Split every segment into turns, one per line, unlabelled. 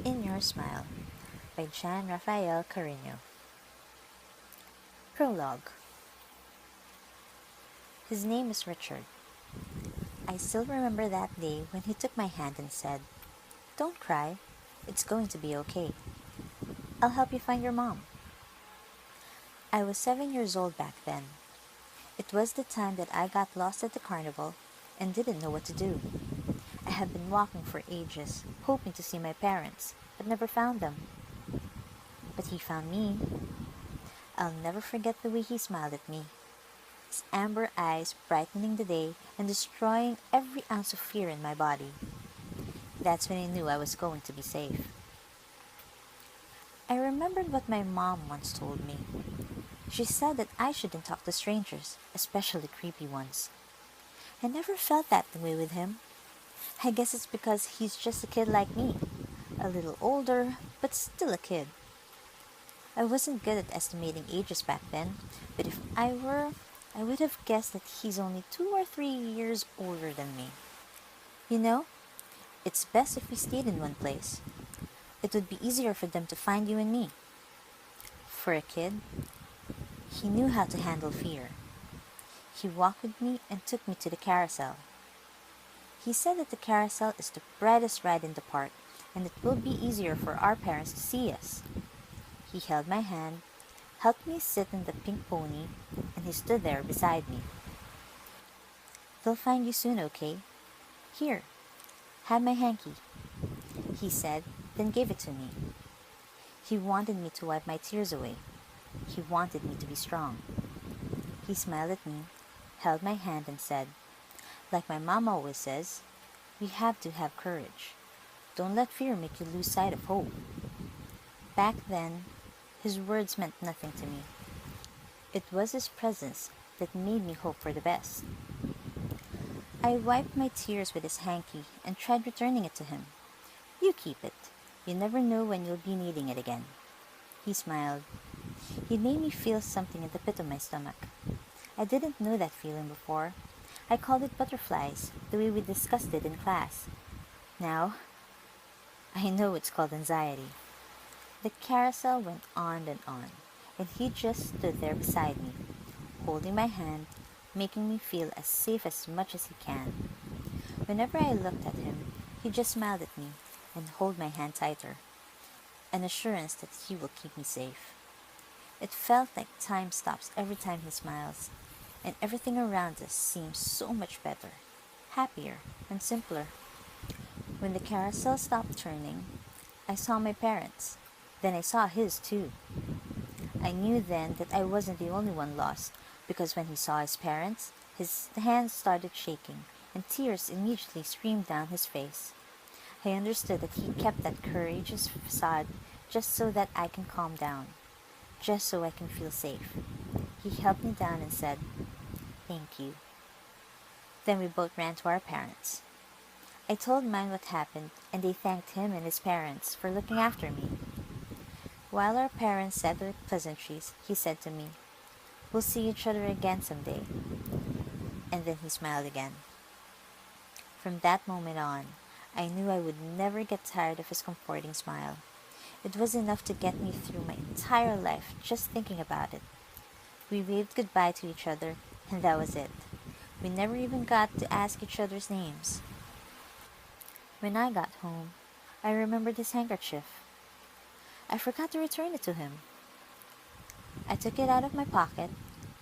In Your Smile by Jan Raphael Cariño. Prologue. His name is Richard. I still remember that day when he took my hand and said, "Don't cry. It's going to be okay. I'll help you find your mom." I was 7 years old back then. It was the time that I got lost at the carnival and didn't know what to do. I had been walking for ages, hoping to see my parents, but never found them. But he found me. I'll never forget the way he smiled at me, his amber eyes brightening the day and destroying every ounce of fear in my body. That's when I knew I was going to be safe. I remembered what my mom once told me. She said that I shouldn't talk to strangers, especially creepy ones. I never felt that way with him. I guess it's because he's just a kid like me, a little older, but still a kid. I wasn't good at estimating ages back then, but if I were, I would have guessed that he's only 2 or 3 years older than me. You know, it's best if we stayed in one place. It would be easier for them to find you and me. For a kid, he knew how to handle fear. He walked with me and took me to the carousel. He said that the carousel is the brightest ride in the park and it will be easier for our parents to see us. He held my hand, helped me sit in the pink pony, and he stood there beside me. "They'll find you soon, okay? Here, have my hanky," he said, then gave it to me. He wanted me to wipe my tears away. He wanted me to be strong. He smiled at me, held my hand, and said, like my mom always says, "We have to have courage. Don't let fear make you lose sight of hope." Back then, his words meant nothing to me. It was his presence that made me hope for the best. I wiped my tears with his hanky and tried returning it to him. "You keep it. You never know when you'll be needing it again." He smiled. He made me feel something in the pit of my stomach. I didn't know that feeling before. I called it butterflies, the way we discussed it in class. Now, I know it's called anxiety. The carousel went on, and he just stood there beside me, holding my hand, making me feel as safe as much as he can. Whenever I looked at him, he just smiled at me and held my hand tighter, an assurance that he will keep me safe. It felt like time stops every time he smiles, and everything around us seems so much better, happier, and simpler. When the carousel stopped turning, I saw my parents. Then I saw his too. I knew then that I wasn't the only one lost, because when he saw his parents, his hands started shaking, and tears immediately streamed down his face. I understood that he kept that courageous facade just so that I can calm down, just so I can feel safe. He helped me down and said, "Thank you." Then we both ran to our parents. I told mine what happened, and they thanked him and his parents for looking after me. While our parents said their pleasantries, he said to me, "We'll see each other again someday." And then he smiled again. From that moment on, I knew I would never get tired of his comforting smile. It was enough to get me through my entire life just thinking about it. We waved goodbye to each other, and that was it. We never even got to ask each other's names. When I got home, I remembered his handkerchief. I forgot to return it to him. I took it out of my pocket,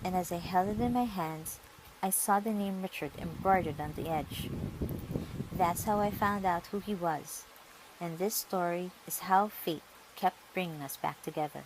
and as I held it in my hands, I saw the name Richard embroidered on the edge. That's how I found out who he was, and this story is how fate kept bringing us back together.